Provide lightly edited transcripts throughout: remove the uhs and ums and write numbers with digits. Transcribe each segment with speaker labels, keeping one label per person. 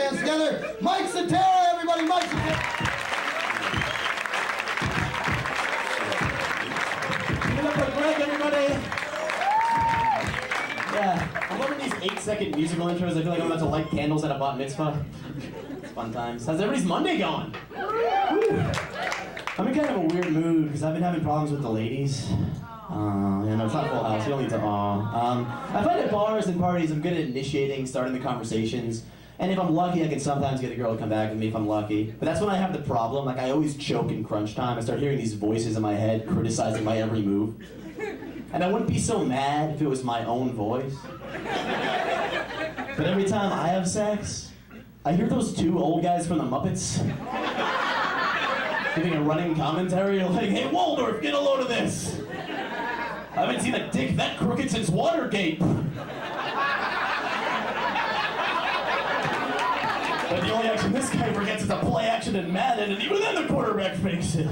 Speaker 1: hands together. Mike Citera, everybody, Mike Citera. Give it up for Greg, everybody. Yeah, I'm loving these 8-second musical intros. I feel like I'm about to light candles at a bat mitzvah. It's fun times. How's everybody's Monday going? I'm in kind of a weird mood because I've been having problems with the ladies. No, it's not Full House. You don't need to I find at bars and parties I'm good at initiating, starting the conversations. And if I'm lucky, I can sometimes get a girl to come back with me if I'm lucky. But that's when I have the problem. Like, I always choke in crunch time. I start hearing these voices in my head criticizing my every move. And I wouldn't be so mad if it was my own voice. But every time I have sex, I hear those two old guys from the Muppets giving a running commentary like, "Hey, Waldorf, get a load of this. I haven't seen a dick that crooked since Watergate." But the only action this guy forgets is a play action in Madden, and even then the quarterback fakes it.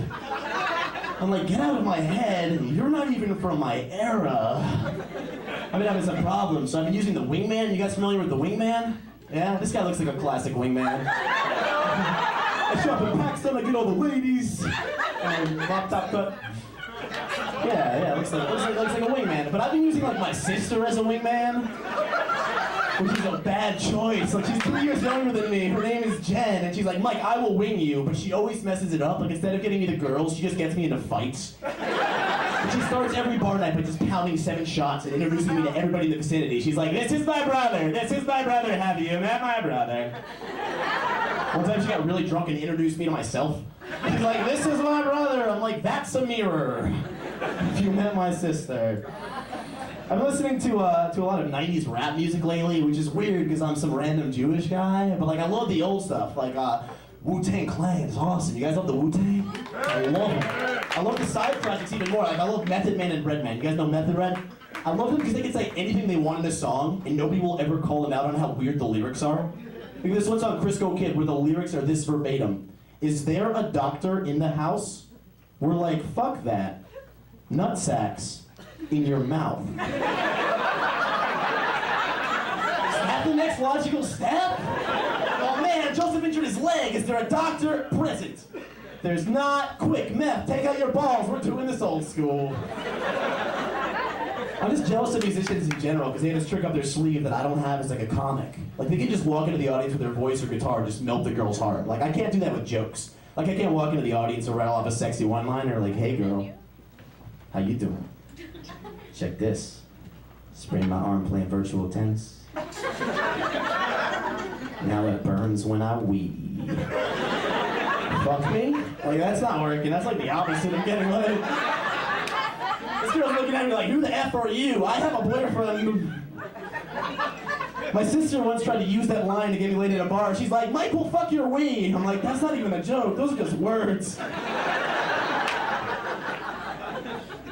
Speaker 1: I'm like, get out of my head, you're not even from my era. I've been having some problems, so I've been using the wingman. You guys familiar with the wingman? Yeah, this guy looks like a classic wingman. I show up in Paxton, I get all the ladies, mop top cut. Yeah, looks like a wingman. But I've been using like my sister as a wingman, which is a bad choice. Like, she's 3 years younger than me. Her name is Jen, and she's like, "Mike, I will wing you," but she always messes it up. Like, instead of getting me the girls, she just gets me into fights. And she starts every bar night by just pounding 7 shots and introducing me to everybody in the vicinity. She's like, "This is my brother. This is my brother. Have you met my brother?" One time she got really drunk and introduced me to myself. She's like, "This is my brother." I'm like, "That's a mirror. If you met my sister." I've been listening to a lot of 90s rap music lately, which is weird because I'm some random Jewish guy, but like I love the old stuff, like Wu-Tang Clan is awesome. You guys love the Wu-Tang? I love them. I love the side projects even more. Like I love Method Man and Redman. You guys know Method Man? I love them because they can say anything they want in a song, and nobody will ever call them out on how weird the lyrics are. Like this one song, Crisco Kid, where the lyrics are this verbatim: "Is there a doctor in the house?" We're like, "Fuck that. Nut sacks in your mouth." Is that the next logical step? "Oh man, Joseph injured his leg. Is there a doctor present?" "There's not. Quick, meth, take out your balls. We're doing this old school." I'm just jealous of musicians in general because they have this trick up their sleeve that I don't have as like a comic. Like they can just walk into the audience with their voice or guitar and just melt the girl's heart. Like I can't do that with jokes. Like I can't walk into the audience and rattle off a sexy one-liner like, "Hey girl, how you doing? Check this. Sprained my arm playing virtual tennis. Now it burns when I weed. Fuck me?" Like that's not working. That's like the opposite of getting laid. This girl's looking at me like, "Who the F are you? I have a boyfriend." My sister once tried to use that line to get me laid at a bar. She's like, "Mike will fuck your weed." I'm like, "That's not even a joke. Those are just words."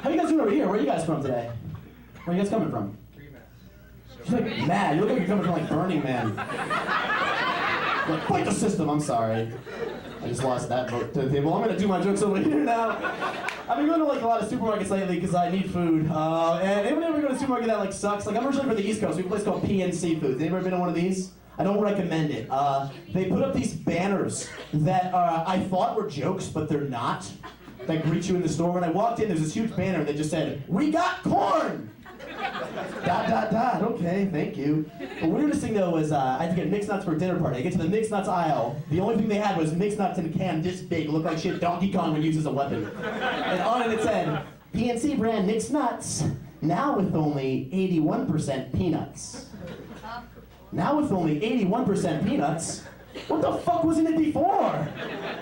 Speaker 1: How you guys doing over here? Where are you guys from today? Where are you guys coming from? She's like, "Mad. You look like you're coming from like Burning Man." Like, fight the system. I'm sorry. I just lost that vote to the table. I'm gonna do my jokes over here now. I've been going to like a lot of supermarkets lately because I need food. And anyone ever go to a supermarket that like sucks? Like I'm originally from the East Coast. We have a place called PNC Foods. Anybody been to one of these? I don't recommend it. They put up these banners that I thought were jokes, but they're not. That greet you in the store. When I walked in, there's this huge banner that just said, "We got corn!" ... Okay, thank you. The weirdest thing though was I had to get mixed nuts for a dinner party. I get to the mixed nuts aisle. The only thing they had was mixed nuts in a can this big. Looked like shit Donkey Kong would use as a weapon. And on it said, "PNC brand mixed nuts, now with only 81% peanuts." Now with only 81% peanuts? What the fuck was in it before?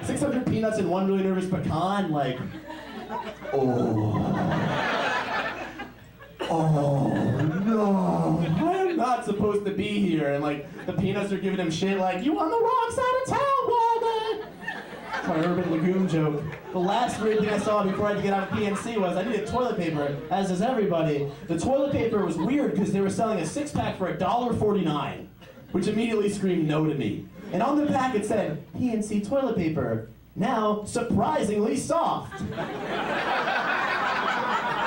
Speaker 1: 600 peanuts and one really nervous pecan, like, oh no, I am not supposed to be here. And like, the peanuts are giving him shit like, "You on the wrong side of town, Walden." That's my Urban Lagoon joke. The last weird thing I saw before I had to get out of PNC was I needed toilet paper, as does everybody. The toilet paper was weird because they were selling a 6-pack for $1.49, which immediately screamed no to me. And on the pack it said, "PNC toilet paper, now surprisingly soft."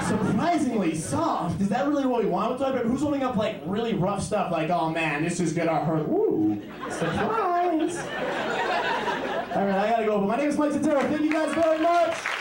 Speaker 1: Surprisingly soft? Is that really what we want with toilet paper? Who's holding up like really rough stuff like, "Oh man, this is gonna hurt"? Ooh, surprise! All right, I gotta go. But my name is Citera. Thank you guys very much.